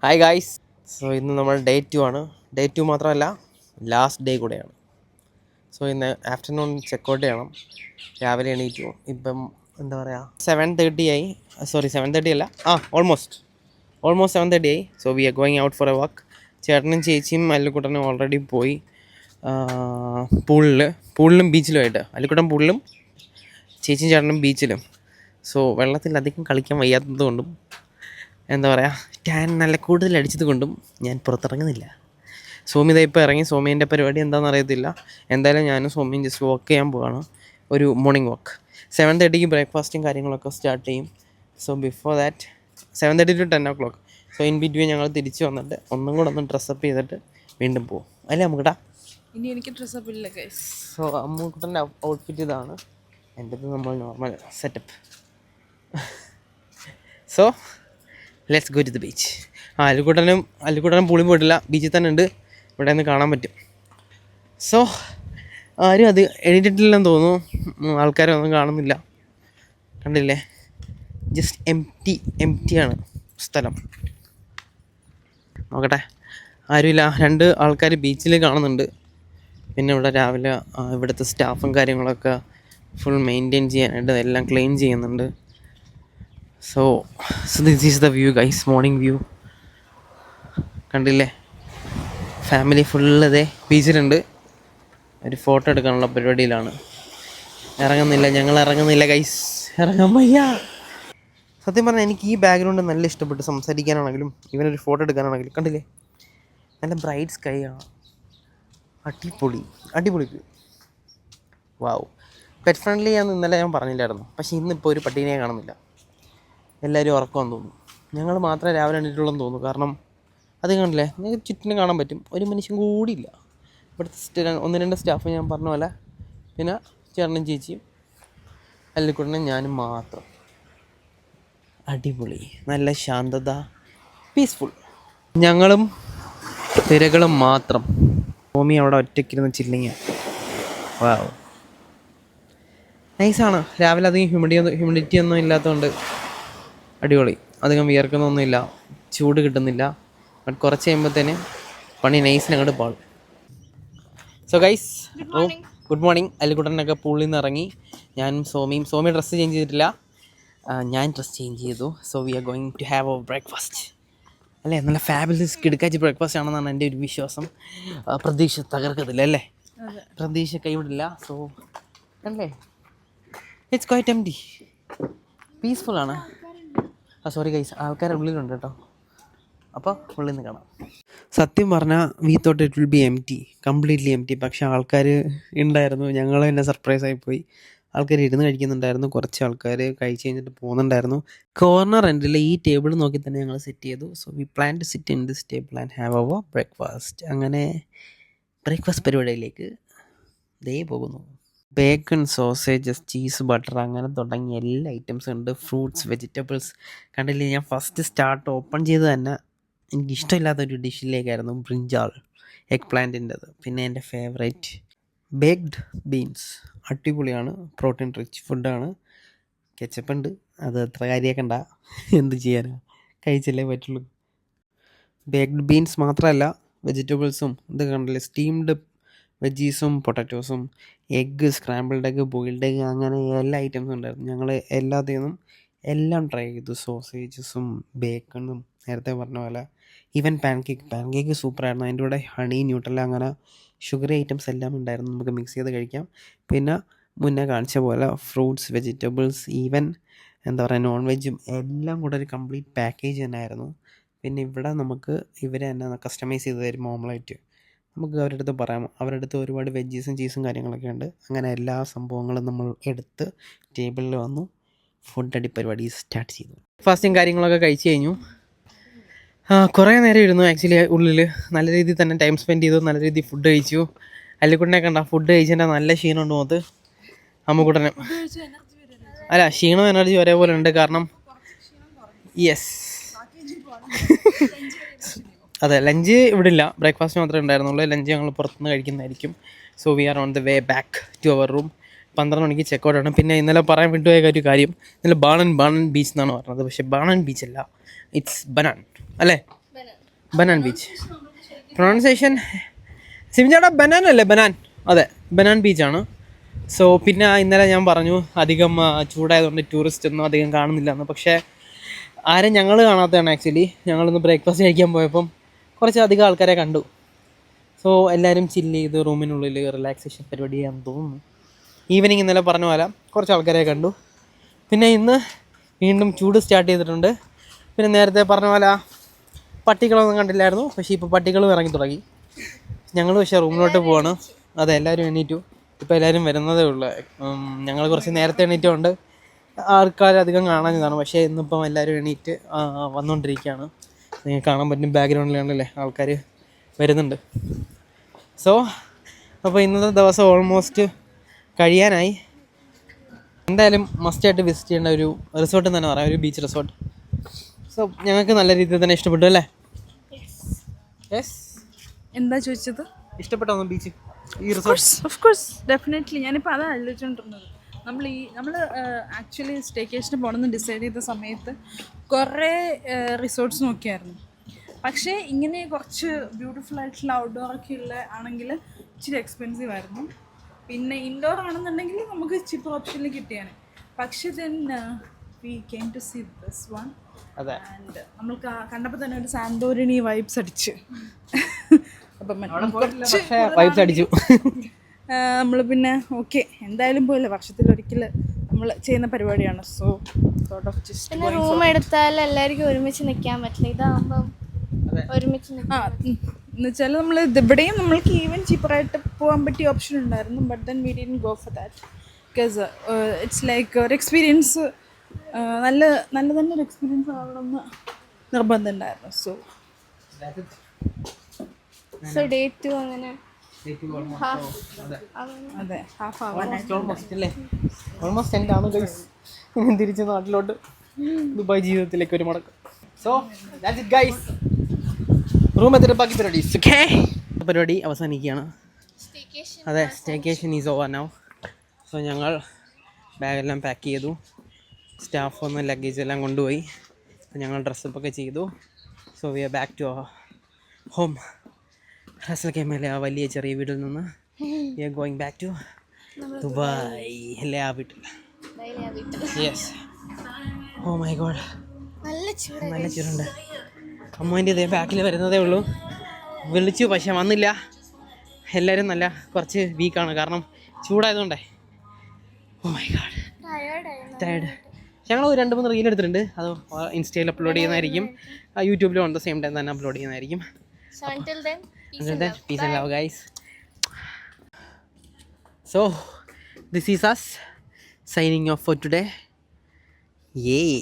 Hi guys. So ഇന്ന് നമ്മൾ day 2 ആണ്. ഡേ 2 മാത്രമല്ല, ലാസ്റ്റ് ഡേ കൂടെയാണ്. സോ ഇന്ന് ആഫ്റ്റർനൂൺ ചെക്കൗട്ട് ചെയ്യണം. രാവിലെ എണീറ്റു. ഇപ്പം എന്താ പറയുക 7:30 ആയി. 7:30 അല്ല, ഓൾമോസ്റ്റ് 7:30 ആയി. So we are going out for a walk. ചേട്ടനും ചേച്ചിയും അല്ലുക്കുട്ടനും ഓൾറെഡി പോയി പൂളിലും ബീച്ചിലുമായിട്ട്. അല്ലുക്കുട്ടൻ പൂളിലും ചേച്ചിയും ചേട്ടനും ബീച്ചിലും. സോ വെള്ളത്തിൽ അധികം കളിക്കാൻ വയ്യാത്തത് കൊണ്ടും എന്താ പറയുക ടാൻ നല്ല കൂടുതൽ അടിച്ചത് കൊണ്ടും ഞാൻ പുറത്തിറങ്ങുന്നില്ല. സോമി ഇതാ ഇപ്പോൾ ഇറങ്ങി. സോമീൻ്റെ പരിപാടി എന്താണെന്ന് അറിയത്തില്ല. എന്തായാലും ഞാനും സോമിയും ജസ്റ്റ് വാക്ക് ചെയ്യാൻ പോവാണ്. ഒരു മോർണിംഗ് വാക്ക്. 7:30 ബ്രേക്ക്ഫാസ്റ്റും കാര്യങ്ങളൊക്കെ സ്റ്റാർട്ട് ചെയ്യും. So before that 7:30 to 10 o'clock. So in between ഞങ്ങൾ തിരിച്ച് വന്നിട്ട് ഒന്നും കൂടെ ഒന്ന് ഡ്രസ്സപ്പ് ചെയ്തിട്ട് വീണ്ടും പോകും. അല്ലേ അമ്മുക്കുട്ടാ? ഇനി എനിക്ക് ഡ്രസ്സപ്പ് ഇല്ല ഗൈസ്. സോ അമ്മുക്കുട്ടൻ്റെ ഔട്ട്ഫിറ്റ് ഇതാണ്. എൻ്റെത് നമ്മൾ normal setup. So let's go to the beach. അല്ലുക്കുട്ടനും പൂളിൽ പോയിട്ടില്ല, ബീച്ചിൽ തന്നെ ഉണ്ട്. ഇവിടെ നിന്ന് കാണാൻ പറ്റും. സോ ആരും അത് എണീറ്റിട്ടില്ലെന്ന് തോന്നുന്നു. ആൾക്കാരൊന്നും കാണുന്നില്ല. കണ്ടില്ലേ, ജസ്റ്റ് എംറ്റി ആണ് സ്ഥലം. നോക്കട്ടെ, ആരുമില്ല. 2 ആൾക്കാർ ബീച്ചിൽ കാണുന്നുണ്ട്. പിന്നെ ഇവിടെ രാവിലെ ഇവിടുത്തെ സ്റ്റാഫും കാര്യങ്ങളൊക്കെ ഫുൾ മെയിൻറ്റെയിൻ ചെയ്യാനായിട്ട് എല്ലാം ക്ലീൻ ചെയ്യുന്നുണ്ട്. So this is the view guys, morning view. കണ്ടില്ലേ, ഫാമിലി ഫുള്ള് ഇതേ ബീച്ചിലുണ്ട്. ഒരു ഫോട്ടോ എടുക്കാനുള്ള പരിപാടിയിലാണ്. ഞങ്ങൾ ഇറങ്ങുന്നില്ല ഗൈസ്, ഇറങ്ങാൻ വയ്യ. സത്യം പറഞ്ഞാൽ എനിക്ക് ഈ ബാക്ക്ഗ്രൗണ്ട് നല്ല ഇഷ്ടപ്പെട്ടു. സംസാരിക്കാനാണെങ്കിലും ഇവനൊരു ഫോട്ടോ എടുക്കാനാണെങ്കിലും. കണ്ടില്ലേ, നല്ല ബ്രൈറ്റ് സ്കൈ ആണ്. അടിപൊളി വാവ്. പെറ്റ് ഫ്രണ്ട്ലി ആണെന്ന് ഇന്നലെ ഞാൻ പറഞ്ഞില്ലായിരുന്നു. പക്ഷേ ഇന്നിപ്പോൾ ഒരു പട്ടീനെ കാണുന്നില്ല. എല്ലാവരും ഉറക്കമെന്ന് തോന്നുന്നു. ഞങ്ങൾ മാത്രമേ രാവിലെ എണീറ്റുള്ളൂന്ന് തോന്നുന്നു. കാരണം അത് കണ്ടില്ലേ, നിങ്ങൾക്ക് ചുറ്റിനും കാണാൻ പറ്റും. ഒരു മനുഷ്യൻ കൂടിയില്ല. ഇവിടുത്തെ 1-2 സ്റ്റാഫ് ഞാൻ പറഞ്ഞ പോലെ, പിന്നെ ചേട്ടനും ചേച്ചിയും അല്ലിക്കുട്ടനും ഞാനും മാത്രം. അടിപൊളി, നല്ല ശാന്തത, പീസ്ഫുൾ. ഞങ്ങളും തിരകളും മാത്രം. ഭൂമി അവിടെ ഒറ്റയ്ക്കിരുന്ന് ചില്ലിങ്ങ. വാവ്, നൈസാണ്. രാവിലെ അധികം ഹ്യൂമിഡിറ്റി ഒന്നും ഇല്ലാത്തതുകൊണ്ട് അടിപൊളി. അധികം വിയർക്കുന്നൊന്നുമില്ല, ചൂട് കിട്ടുന്നില്ല. ബട്ട് കുറച്ച് കഴിയുമ്പോഴത്തേന് പണി നൈസിന് അങ്ങോട്ട് പാടും. So guys, good morning. അല്ലിക്കുട്ടനൊക്കെ പൂളിൽ നിന്ന് ഇറങ്ങി. ഞാനും സോമി ഡ്രസ്സ് ചേഞ്ച് ചെയ്തിട്ടില്ല, ഞാൻ ഡ്രസ്സ് ചേഞ്ച് ചെയ്തു. So we are going to have a breakfast. അല്ലേ, നല്ല ഫാബുലസ് കിടക്കാച്ചി ബ്രേക്ക്ഫാസ്റ്റ് ആണെന്നാണ് എൻ്റെ ഒരു വിശ്വാസം. പ്രതീക്ഷ തകർക്കത്തില്ല അല്ലേ, പ്രതീക്ഷ കൈവിടില്ല. സോ അല്ലേ, ഇറ്റ്സ് ക്വൈറ്റ് എംപ്റ്റി, പീസ്ഫുള്ളാണ്. സോറി ഗൈസ്, ആൾക്കാർ ഉള്ളിലുണ്ട് കേട്ടോ. അപ്പോൾ ഉള്ളിൽ നിന്ന് കാണാം. സത്യം പറഞ്ഞാൽ we thought it will be completely empty. പക്ഷേ ആൾക്കാർ ഉണ്ടായിരുന്നു. ഞങ്ങൾ തന്നെ സർപ്രൈസ് ആയിപ്പോയി. ആൾക്കാർ ഇരുന്ന് കഴിക്കുന്നുണ്ടായിരുന്നു. കുറച്ച് ആൾക്കാർ കഴിച്ച് കഴിഞ്ഞിട്ട് പോകുന്നുണ്ടായിരുന്നു. കോർണർ എൻഡിൽ ഈ ടേബിൾ നോക്കി തന്നെ ഞങ്ങൾ സെറ്റ് ചെയ്തു. So we plan to sit in this table and have our breakfast. അങ്ങനെ ബ്രേക്ക്ഫാസ്റ്റ് പരിപാടിയിലേക്ക് ദേ പോകുന്നു. ബേക്കൺ, സോസേജസ്, ചീസ്, ബട്ടർ, അങ്ങനെ തുടങ്ങി എല്ലാ ഐറ്റംസും ഉണ്ട്. Fruits, vegetables. കണ്ടില്ലേ, ഞാൻ ഫസ്റ്റ് സ്റ്റാർട്ട് ഓപ്പൺ ചെയ്ത് തന്നെ എനിക്കിഷ്ടമില്ലാത്തൊരു ഡിഷിലേക്കായിരുന്നു ബ്രിഞ്ചാൾ, എഗ് പ്ലാന്റിൻ്റെത്. പിന്നെ എൻ്റെ ഫേവറേറ്റ് ബേക്ക്ഡ് ബീൻസ്. അടിപൊളിയാണ്, പ്രോട്ടീൻ റിച്ച് ഫുഡാണ്. കെച്ചപ്പുണ്ട്, അത് എത്ര കാര്യമാക്കണ്ട, എന്ത് ചെയ്യാനാ, കഴിച്ചല്ലേ പറ്റുള്ളൂ. ബേക്ക്ഡ് ബീൻസ് മാത്രമല്ല, വെജിറ്റബിൾസും ഇത് കണ്ടില്ലേ, സ്റ്റീംഡ് വെജീസും പൊട്ടാറ്റോസും, egg, scrambled egg, boiled egg, അങ്ങനെ എല്ലാ ഐറ്റംസും ഉണ്ടായിരുന്നു. ഞങ്ങൾ എല്ലാത്തിനും എല്ലാം ട്രൈ ചെയ്തു. സോസേജസും ബേക്കണും, നേരത്തെ പറഞ്ഞ പോലെ ഈവൻ പാൻകേക്ക് സൂപ്പറായിരുന്നു. അതിൻ്റെ കൂടെ ഹണി, ന്യൂട്രല്ല, അങ്ങനെ ഷുഗറി ഐറ്റംസ് എല്ലാം ഉണ്ടായിരുന്നു. നമുക്ക് മിക്സ് ചെയ്ത് കഴിക്കാം. പിന്നെ മുന്നേ കാണിച്ച പോലെ ഫ്രൂട്ട്സ്, വെജിറ്റബിൾസ്, ഈവൻ എന്താ പറയുക നോൺ വെജും എല്ലാം കൂടെ ഒരു കംപ്ലീറ്റ് പാക്കേജ് തന്നെ ആയിരുന്നു. പിന്നെ ഇവിടെ നമുക്ക് ഇവർ തന്നെ കസ്റ്റമൈസ് ചെയ്ത് തരും ഓംലെറ്റ്. നമുക്ക് അവരുടെ അടുത്ത് പറയാം. അവരുടെ അടുത്ത് ഒരുപാട് വെജീസും ചീസും കാര്യങ്ങളൊക്കെ ഉണ്ട്. അങ്ങനെ എല്ലാ സംഭവങ്ങളും നമ്മൾ എടുത്ത് ടേബിളിൽ വന്നു. ഫുഡ് അടി പരിപാടി സ്റ്റാർട്ട് ചെയ്തു. ഫാസ്റ്റും കാര്യങ്ങളൊക്കെ കഴിച്ച് കഴിഞ്ഞു. കുറേ നേരം ഇരുന്നു ആക്ച്വലി ഉള്ളിൽ. നല്ല രീതിയിൽ തന്നെ ടൈം സ്പെൻഡ് ചെയ്തു. നല്ല രീതിയിൽ ഫുഡ് കഴിച്ചു. അല്ലിക്കുട്ടനെ കണ്ട ഫുഡ് കഴിച്ചതിൻ്റെ നല്ല ക്ഷീണമുണ്ട് മുഖത്ത്. അമ്മുക്കുട്ടനും അല്ല, ക്ഷീണം എനർജി ഒരേപോലെ ഉണ്ട്. കാരണം യെസ് അതെ, ലഞ്ച് ഇവിടെ ഇല്ല, ബ്രേക്ക്ഫാസ്റ്റ് മാത്രമേ ഉണ്ടായിരുന്നുള്ളൂ. ലഞ്ച് ഞങ്ങൾ പുറത്തുനിന്ന് കഴിക്കുന്നതായിരിക്കും. So we are on the way back to our room. 12 മണിക്ക് ചെക്കൗട്ടാണ്. പിന്നെ ഇന്നലെ പറയാൻ വിട്ടുപോയ ഒരു കാര്യം, ഇന്നലെ ബാണൻ ബീച്ച് എന്നാണ് പറഞ്ഞത്. പക്ഷേ ബാണൻ ബീച്ച് അല്ല, ഇറ്റ്സ് ബനാൻ അല്ലേ. ബനാൻ ബീച്ച്. പ്രൊണൗൺസിയേഷൻ സിമിഞ്ചേട്ടാ ബനാൻ അല്ലേ? ബനാൻ, അതെ ബനാൻ ബീച്ചാണ്. സോ പിന്നെ ഇന്നലെ ഞാൻ പറഞ്ഞു അധികം ചൂടായതുകൊണ്ട് ടൂറിസ്റ്റ് ഒന്നും അധികം കാണുന്നില്ലെന്ന്. പക്ഷേ ആരും ഞങ്ങൾ കാണാത്തതാണ്. ആക്ച്വലി ഞങ്ങളിന്ന് ബ്രേക്ക്ഫാസ്റ്റ് കഴിക്കാൻ പോയപ്പം കുറച്ചധികം ആൾക്കാരെ കണ്ടു. സോ എല്ലാവരും ചില്ല് ചെയ്ത് റൂമിനുള്ളിൽ റിലാക്സേഷൻ പരിപാടി ചെയ്യാൻ തോന്നുന്നു. ഈവനിങ് ഇന്നലെ പറഞ്ഞ പോലെ കുറച്ച് ആൾക്കാരെ കണ്ടു. പിന്നെ ഇന്ന് വീണ്ടും ചൂട് സ്റ്റാർട്ട് ചെയ്തിട്ടുണ്ട്. പിന്നെ നേരത്തെ പറഞ്ഞ പോലെ പട്ടികളൊന്നും കണ്ടില്ലായിരുന്നു, പക്ഷേ ഇപ്പോൾ പട്ടികളും ഇറങ്ങി തുടങ്ങി. ഞങ്ങൾ പക്ഷേ റൂമിലോട്ട് പോവാണ്. അതെ, എല്ലാവരും എണീറ്റു. ഇപ്പോൾ എല്ലാവരും വരുന്നതേ ഉള്ളൂ. ഞങ്ങൾ കുറച്ച് നേരത്തെ എണീറ്റുകൊണ്ട് ആൾക്കാർ അധികം കാണാഞ്ഞതാണ്. പക്ഷേ ഇന്നിപ്പം എല്ലാവരും എണീറ്റ് വന്നുകൊണ്ടിരിക്കുകയാണ്. നിങ്ങൾക്ക് കാണാൻ പറ്റും ബാക്ക്ഗ്രൗണ്ടിലാണല്ലേ ആൾക്കാർ വരുന്നുണ്ട്. സോ അപ്പോൾ ഇന്നത്തെ ദിവസം ഓൾമോസ്റ്റ് കഴിയാനായി. എന്തായാലും മസ്റ്റായിട്ട് വിസിറ്റ് ചെയ്യേണ്ട ഒരു റിസോർട്ട് തന്നെ പറയാം, ഒരു ബീച്ച് റിസോർട്ട്. സോ ഞങ്ങൾക്ക് നല്ല രീതിയിൽ തന്നെ ഇഷ്ടപ്പെട്ടു അല്ലേ? യെസ്. എന്താ ചോദിച്ചത്? ഇഷ്ടപ്പെട്ടോ ബീച്ച്, ഈ റിസോർട്ട്? Of course definitely. ഞാനിപ്പോൾ അതാണ് ആലോചിച്ചുകൊണ്ടിരുന്നത്. നമ്മൾ ആക്ച്വലി സ്റ്റേക്കേഷന് പോകണമെന്ന് ഡിസൈഡ് ചെയ്ത സമയത്ത് കുറേ റിസോർട്ട്സ് നോക്കിയായിരുന്നു. പക്ഷേ ഇങ്ങനെ കുറച്ച് ബ്യൂട്ടിഫുൾ ആയിട്ടുള്ള ഔട്ട്ഡോർ ഒക്കെ ഉള്ള ആണെങ്കിൽ ഇച്ചിരി എക്സ്പെൻസീവ് ആയിരുന്നു. പിന്നെ ഇൻഡോർ ആണെന്നുണ്ടെങ്കിൽ നമുക്ക് ചീപ്പർ ഓപ്ഷനിൽ കിട്ടിയാണ്. പക്ഷേ then we came to see this one. അതെ, ആൻഡ് നമ്മൾ കണ്ടപ്പോൾ തന്നെ ഒരു സാന്തോരിനി വൈബ്സ് അടിച്ച്. അപ്പം വൈബ്സ് അടിച്ചു. നമ്മൾ പിന്നെ ഓക്കെ എന്തായാലും പോയില്ല, വർഷത്തിലൊരിക്കൽ നമ്മൾ ചെയ്യുന്ന പരിപാടിയാണ്. സോ സോർട്ട് ഓഫ് ജസ്റ്റ് പിന്നെ റൂം എടുത്താൽ എല്ലാവർക്കും ഒരുമിച്ച് നിൽക്കാൻ പറ്റില്ല. ഇതാകുമ്പം ഒരുമിച്ച് എന്നുവെച്ചാൽ നമ്മൾ ഇവിടെയും നമ്മൾക്ക് ഈവൻ ചീപ്പറായിട്ട് പോകാൻ പറ്റിയ ഓപ്ഷൻ ഉണ്ടായിരുന്നു. But then we didn't go for that because it's like ഒരു എക്സ്പീരിയൻസ്, നല്ല ഒരു എക്സ്പീരിയൻസ് ആവണമെന്ന് നിർബന്ധം ഉണ്ടായിരുന്നു. സോ ഡേ 2 അങ്ങനെ അതെ, ഹാഫ് ആവാനായിട്ട് ഓൾമോസ്റ്റ് എന്താണ് ഗൈസ് തിരിച്ച് നാട്ടിലോട്ട് ദുബായ് ജീവിതത്തിലേക്ക് ഒരു മടക്കം. So that's it guys. Room എത്തിയിട്ട് ബാക്കി പരിപാടീസ്. ഓക്കേ, പരിപാടി അവസാനിക്കുകയാണ്. അതെ, staycation is over now. So ഞങ്ങൾ ബാഗെല്ലാം പാക്ക് ചെയ്തു. സ്റ്റാഫ് ഒന്ന് ലഗേജ് എല്ലാം കൊണ്ടുപോയി. ഞങ്ങൾ ഡ്രസ്സപ്പൊക്കെ ചെയ്തു. So we are back to our home. Ras al കെമയിലെ ആ വലിയ ചെറിയ വീട്ടിൽ നിന്ന് we are going back to Dubai. അല്ലേ ആ വീട്ടിൽ? യെസ്. ഓ മൈ ഗോഡ്, നല്ല ചൂടുണ്ട്. അമ്മേൻ്റെ ഇതേ ബാക്കിൽ വരുന്നതേ ഉള്ളൂ. വിളിച്ചു പക്ഷെ വന്നില്ല. എല്ലാവരും നല്ല കുറച്ച് വീക്കാണ്, കാരണം ചൂടായതുകൊണ്ടേ. Oh my god, tired. ഞങ്ങൾ 2-3 റീൽ എടുത്തിട്ടുണ്ട്. അത് ഇൻസ്റ്റയിൽ അപ്ലോഡ് ചെയ്യുന്നതായിരിക്കും, യൂട്യൂബിലും ഓൺ ദ സെയിം ടൈം തന്നെ അപ്ലോഡ് ചെയ്യുന്നതായിരിക്കും. So until then, peace and love guys. So this is us signing off for today. Yay.